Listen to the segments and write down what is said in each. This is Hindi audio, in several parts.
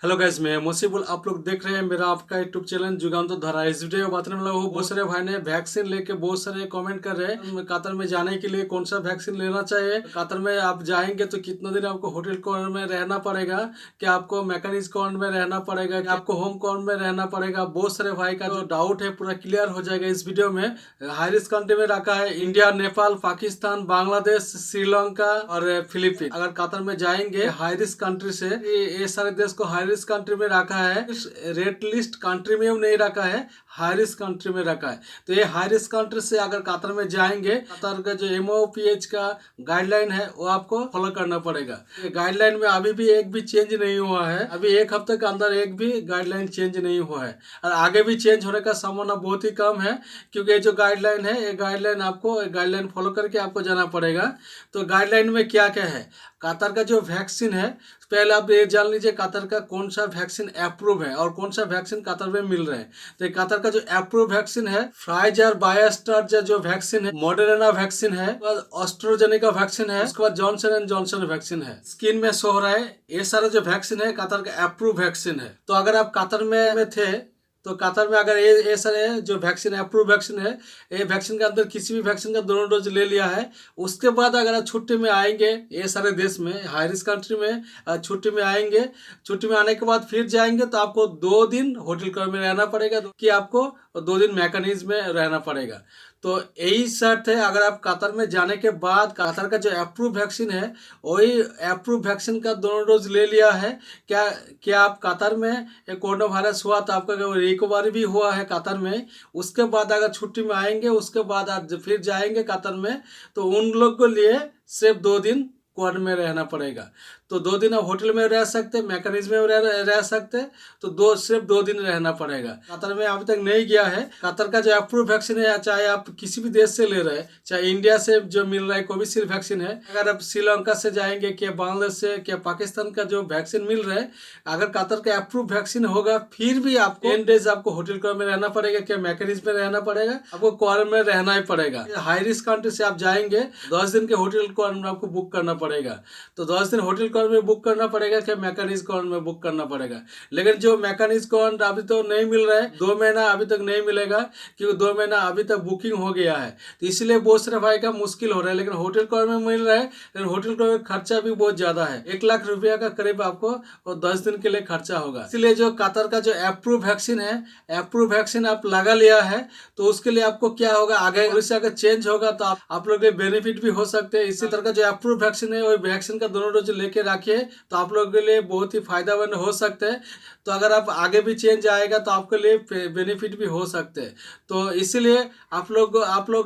हेलो गाइस, मैं मुसीबुल। आप लोग देख रहे हैं मेरा आपका यूट्यूब चैनल जुगांतो धारा। इस वीडियो में बताने वाला हूँ, बहुत सारे भाई ने वैक्सीन लेके बहुत सारे कमेंट कर रहे हैं कतर में जाने के लिए कौन सा वैक्सीन लेना चाहिए। कतर में आप जाएंगे तो कितना दिन आपको होटल क्वारंटाइन में रहना पड़ेगा, क्या आपको मैकेनिज क्वारंटाइन में रहना पड़ेगा, क्या आपको होम क्वारंटाइन में रहना पड़ेगा। बहुत सारे भाई का जो डाउट है पूरा क्लियर हो जाएगा इस वीडियो में। हाई रिस्क कंट्री में रखा है इंडिया, नेपाल, पाकिस्तान, बांग्लादेश, श्रीलंका और फिलीपीन। अगर कतर में जाएंगे हाई रिस्क कंट्री से, ये सारे देश को हाई रिस्क कंट्री में रखा है। रेड लिस्ट कंट्री में नहीं रखा है, हाई रिस्क कंट्री में रखा है। तो ये हाई रिस्क कंट्री से अगर कतर में जाएंगे, कतर का जो MOPH का गाइडलाइन है वो आपको फॉलो करना पड़ेगा। गाइडलाइन में अभी भी एक भी चेंज नहीं हुआ है, अभी एक हफ्ते के अंदर एक भी गाइडलाइन चेंज नहीं हुआ है और आगे भी चेंज होने का संभावना बहुत ही कम है, क्योंकि जो गाइडलाइन है ये गाइडलाइन आपको गाइडलाइन फॉलो करके आपको जाना पड़ेगा। तो गाइडलाइन में क्या क्या है, कतर का जो वैक्सीन है, पहले आप ये जान लीजिए कतर का कौन सा वैक्सीन अप्रूव है और कौन सा वैक्सीन कतर में मिल रहा है। तो कतर का जो अप्रूव वैक्सीन है फाइजर, बायोस्टर जो वैक्सीन है, मॉडर्ना वैक्सीन है, ऑस्ट्रोजेनिका वैक्सीन है, उसके बाद जॉनसन एंड जॉनसन वैक्सीन है। स्क्रीन में शो हो रहा है, ये सारा जो वैक्सीन है कतर का अप्रूव वैक्सीन है। तो अगर आप कतर में थे तो कतर में अगर ये सारे जो वैक्सीन अप्रूव वैक्सीन है, ये वैक्सीन के अंदर किसी भी वैक्सीन का दोनों डोज ले लिया है, उसके बाद अगर आप छुट्टी में आएंगे ये सारे देश में हाई रिस्क कंट्री में छुट्टी में आएंगे, छुट्टी में आने के बाद फिर जाएंगे तो आपको 2 दिन होटल में रहना पड़ेगा, कि आपको 2 दिन मैकेनिज्म में रहना पड़ेगा। तो यही शर्त है। अगर आप कतर में जाने के बाद कतर का जो अप्रूव वैक्सीन है वही अप्रूव वैक्सीन का दोनों डोज ले लिया है, क्या आप कतर में कोरोना वायरस हुआ तो आपका रिकवरी भी हुआ है कतर में, उसके बाद अगर छुट्टी में आएंगे उसके बाद आप फिर जाएंगे कतर में, तो उन लोग को लिए सिर्फ 2 दिन क्वारंटाइन में रहना पड़ेगा। तो 2 दिन आप होटल में रह सकते, मैकेनिज्म में रह सकते, तो सिर्फ 2 दिन रहना पड़ेगा। कतर में अभी तक नहीं गया है, कतर का जो अप्रूव वैक्सीन है, चाहे आप किसी भी देश से ले रहे हैं, चाहे इंडिया से जो मिल रहा है कोविशील्ड वैक्सीन है, अगर आप श्रीलंका से जाएंगे, क्या बांग्लादेश से, क्या पाकिस्तान का जो वैक्सीन मिल रहा है, अगर कतर का अप्रूव वैक्सीन होगा फिर भी आपको 10 डेज आपको होटल क्वारंटाइन में रहना पड़ेगा, क्या मैकेनिज्म में रहना पड़ेगा, आपको क्वारंटाइन में रहना ही पड़ेगा। हाई रिस्क कंट्री से आप जाएंगे 10 दिन के होटल क्वारंटाइन आपको बुक करना पड़ेगा। तो 10 दिन होटल क्वारंटाइन में बुक करना पड़ेगा, क्या मैकेनिज्म क्वारंटाइन में बुक करना पड़ेगा। लेकिन जो मैकेनिज्म क्वारंटाइन अभी तो नहीं मिल रहा है, 2 महीना अभी तक नहीं मिलेगा, क्योंकि 2 महीना अभी तक बुकिंग हो गया है। तो इसलिए बहुत सारे भाई का मुश्किल हो रहा है। लेकिन होटल क्वारंटाइन में मिल रहा है, लेकिन होटल क्वारंटाइन खर्चा भी बहुत ज्यादा है, 1 लाख रुपया का करीब आपको और 10 दिन के लिए खर्चा होगा। इसलिए जो कतर का जो अप्रूव वैक्सीन है, अप्रूव वैक्सीन आप लगा लिया है, तो उसके लिए आपको क्या होगा, आगे पॉलिसी अगर चेंज होगा तो आप लोग के बेनिफिट भी हो सकते हैं। इसी तरह का जो अप्रूव वैक्सीन है, वो वैक्सीन का दोनों डोज लेके रखिए, तो आप लोगों के लिए बहुत ही फायदेमंद हो सकते हैं। तो अगर आप आगे भी चेंज आएगा तो आपके लिए बेनिफिट भी हो सकते हैं। तो इसीलिए आप लोग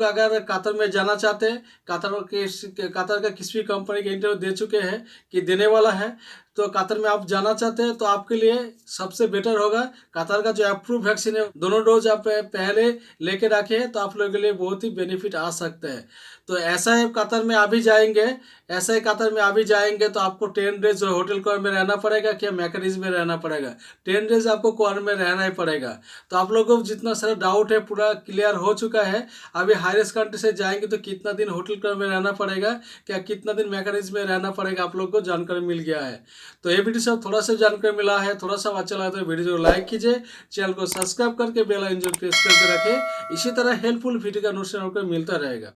अगर कतर में जाना चाहते हैं, कतर का किसी भी कंपनी के इंटरव्यू दे चुके हैं कि देने वाला है, तो कतर में आप जाना चाहते हैं तो आपके लिए सबसे बेटर होगा कतर का जो अप्रूव वैक्सीन है, दोनों डोज आप पहले लेके रखें, तो आप लोगों के लिए बहुत ही बेनिफिट आ सकते हैं। तो ऐसा है, कतर में अभी जाएंगे, ऐसा ही कतर में अभी जाएंगे तो आपको 10 डेज होटल क्वारंटाइन में रहना पड़ेगा, क्या मैकेनिज्म में रहना पड़ेगा। 10 डेज आपको क्वारंटाइन में रहना ही पड़ेगा। तो आप लोगों को जितना सारा डाउट है पूरा क्लियर हो चुका है। अभी हाई रिस्क कंट्री से जाएंगे तो कितना दिन होटल क्वारंटाइन में रहना पड़ेगा, क्या कितना दिन मैकेनिज्म में रहना पड़ेगा, आप लोग को जानकारी मिल गया है। तो ये वीडियो से थोड़ा सा जानकारी मिला है, थोड़ा सा अच्छा लगा तो वीडियो को लाइक कीजिए, चैनल को सब्सक्राइब करके बेल आइकन प्रेस करके रखें। इसी तरह हेल्पफुल वीडियो का नोटिफिकेशन आपको मिलता रहेगा।